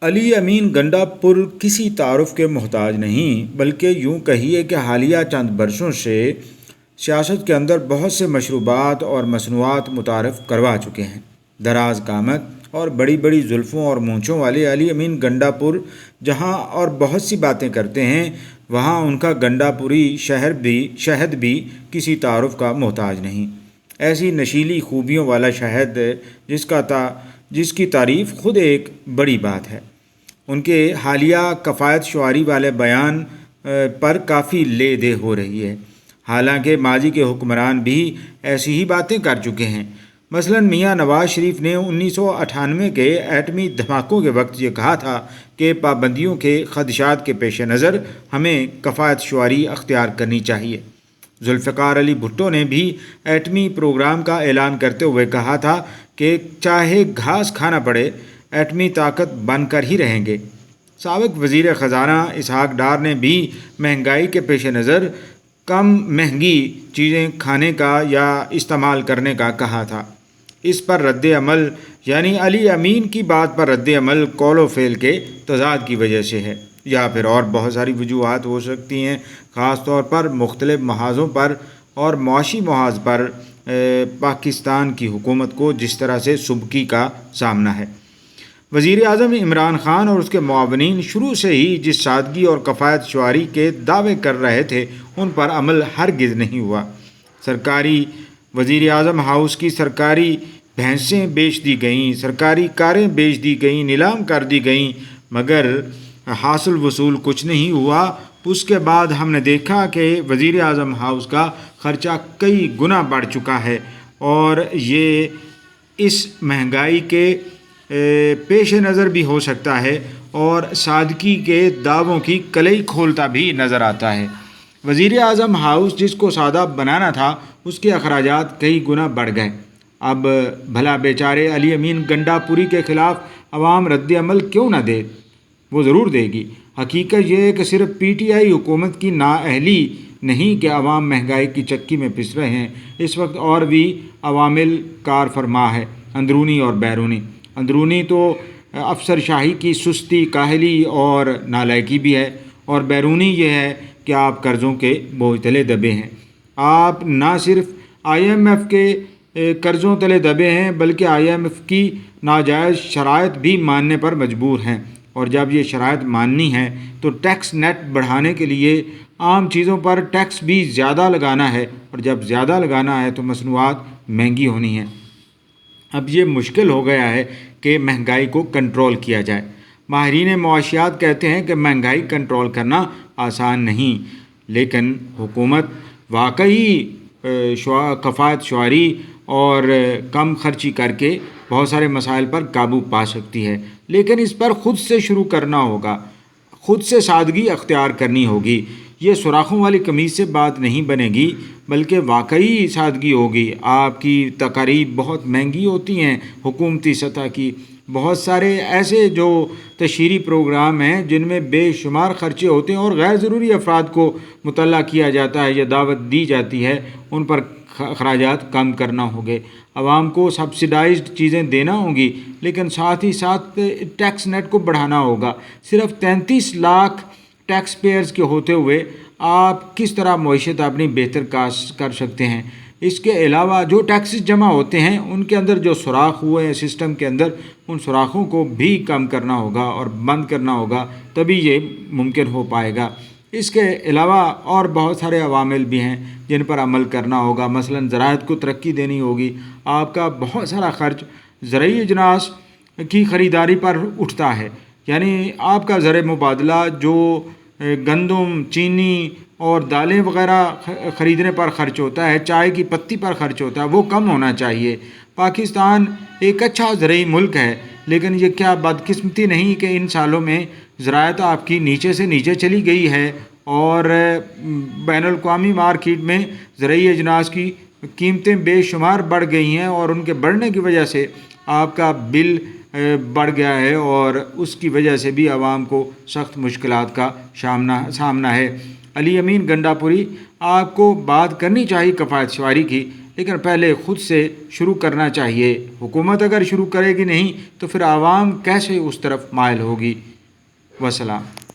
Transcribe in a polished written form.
علی امین گنڈا پور کسی تعارف کے محتاج نہیں، بلکہ یوں کہیے کہ حالیہ چند برسوں سے سیاست کے اندر بہت سے مشروبات اور مصنوعات متعارف کروا چکے ہیں۔ دراز قامت اور بڑی بڑی زلفوں اور مونچھوں والے علی امین گنڈا پور جہاں اور بہت سی باتیں کرتے ہیں، وہاں ان کا گنڈا پوری شہد بھی کسی تعارف کا محتاج نہیں۔ ایسی نشیلی خوبیوں والا شہد جس کی تعریف خود ایک بڑی بات ہے۔ ان کے حالیہ کفایت شعاری والے بیان پر کافی لے دے ہو رہی ہے، حالانکہ ماضی کے حکمران بھی ایسی ہی باتیں کر چکے ہیں۔ مثلاً میاں نواز شریف نے 1998 کے ایٹمی دھماکوں کے وقت یہ کہا تھا کہ پابندیوں کے خدشات کے پیش نظر ہمیں کفایت شعاری اختیار کرنی چاہیے۔ ذوالفقار علی بھٹو نے بھی ایٹمی پروگرام کا اعلان کرتے ہوئے کہا تھا کہ چاہے گھاس کھانا پڑے، ایٹمی طاقت بن کر ہی رہیں گے۔ سابق وزیر خزانہ اسحاق ڈار نے بھی مہنگائی کے پیش نظر کم مہنگی چیزیں کھانے کا یا استعمال کرنے کا کہا تھا۔ اس پر رد عمل یعنی علی امین کی بات پر رد عمل قول و فعل کے تضاد کی وجہ سے ہے، یا پھر اور بہت ساری وجوہات ہو سکتی ہیں، خاص طور پر مختلف محاذوں پر اور معاشی محاذ پر پاکستان کی حکومت کو جس طرح سے سبکی کا سامنا ہے۔ وزیر اعظم عمران خان اور اس کے معاونین شروع سے ہی جس سادگی اور کفایت شعاری کے دعوے کر رہے تھے، ان پر عمل ہرگز نہیں ہوا۔ سرکاری وزیر اعظم ہاؤس کی سرکاری بھینسیں بیچ دی گئیں، سرکاری کاریں بیچ دی گئیں، نیلام کر دی گئیں، مگر حاصل وصول کچھ نہیں ہوا۔ اس کے بعد ہم نے دیکھا کہ وزیر اعظم ہاؤس کا خرچہ کئی گنا بڑھ چکا ہے، اور یہ اس مہنگائی کے پیش نظر بھی ہو سکتا ہے اور سادگی کے دعووں کی کلئی کھولتا بھی نظر آتا ہے۔ وزیر اعظم ہاؤس جس کو سادہ بنانا تھا، اس کے اخراجات کئی گنا بڑھ گئے۔ اب بھلا بیچارے علی امین گنڈا پوری کے خلاف عوام رد عمل کیوں نہ دے؟ وہ ضرور دے گی۔ حقیقت یہ ہے کہ صرف پی ٹی آئی حکومت کی نااہلی نہیں کہ عوام مہنگائی کی چکی میں پس رہے ہیں، اس وقت اور بھی عوامل کار فرما ہے، اندرونی اور بیرونی۔ اندرونی تو افسر شاہی کی سستی، کاہلی اور نالائکی بھی ہے، اور بیرونی یہ ہے کہ آپ قرضوں کے بوجھ تلے دبے ہیں۔ آپ نہ صرف آئی ایم ایف کے قرضوں تلے دبے ہیں، بلکہ آئی ایم ایف کی ناجائز شرائط بھی ماننے پر مجبور ہیں، اور جب یہ شرائط ماننی ہے تو ٹیکس نیٹ بڑھانے کے لیے عام چیزوں پر ٹیکس بھی زیادہ لگانا ہے، اور جب زیادہ لگانا ہے تو مصنوعات مہنگی ہونی ہیں۔ اب یہ مشکل ہو گیا ہے کہ مہنگائی کو کنٹرول کیا جائے۔ ماہرین معاشیات کہتے ہیں کہ مہنگائی کنٹرول کرنا آسان نہیں، لیکن حکومت واقعی کفایت شعاری اور کم خرچی کر کے بہت سارے مسائل پر قابو پا سکتی ہے، لیکن اس پر خود سے شروع کرنا ہوگا، خود سے سادگی اختیار کرنی ہوگی۔ یہ سوراخوں والی قمیض سے بات نہیں بنے گی، بلکہ واقعی سادگی ہوگی۔ آپ کی تقاریب بہت مہنگی ہوتی ہیں حکومتی سطح کی، بہت سارے ایسے جو تشہیری پروگرام ہیں جن میں بے شمار خرچے ہوتے ہیں اور غیر ضروری افراد کو مطلع کیا جاتا ہے یا دعوت دی جاتی ہے، ان پر اخراجات کم کرنا ہوگے۔ عوام کو سبسیڈائزڈ چیزیں دینا ہوں گی، لیکن ساتھ ہی ساتھ ٹیکس نیٹ کو بڑھانا ہوگا۔ صرف 33 لاکھ ٹیکس پیئرز کے ہوتے ہوئے آپ کس طرح معیشت اپنی بہتر کر سکتے ہیں؟ اس کے علاوہ جو ٹیکسز جمع ہوتے ہیں ان کے اندر جو سوراخ ہوئے ہیں سسٹم کے اندر، ان سوراخوں کو بھی کم کرنا ہوگا اور بند کرنا ہوگا، تبھی یہ ممکن ہو پائے گا۔ اس کے علاوہ اور بہت سارے عوامل بھی ہیں جن پر عمل کرنا ہوگا۔ مثلاً زراعت کو ترقی دینی ہوگی۔ آپ کا بہت سارا خرچ زرعی اجناس کی خریداری پر اٹھتا ہے، یعنی آپ کا زر مبادلہ جو گندم، چینی اور دالیں وغیرہ خریدنے پر خرچ ہوتا ہے، چائے کی پتی پر خرچ ہوتا ہے، وہ کم ہونا چاہیے۔ پاکستان ایک اچھا زرعی ملک ہے، لیکن یہ کیا بدقسمتی نہیں کہ ان سالوں میں زراعت آپ کی نیچے سے نیچے چلی گئی ہے، اور بین الاقوامی مارکیٹ میں زرعی اجناس کی قیمتیں بے شمار بڑھ گئی ہیں، اور ان کے بڑھنے کی وجہ سے آپ کا بل بڑھ گیا ہے، اور اس کی وجہ سے بھی عوام کو سخت مشکلات کا سامنا ہے۔ علی امین گنڈاپوری، آپ کو بات کرنی چاہیے کفایت شعاری کی، لیکن پہلے خود سے شروع کرنا چاہیے۔ حکومت اگر شروع کرے گی نہیں تو پھر عوام کیسے اس طرف مائل ہوگی؟ وسلام۔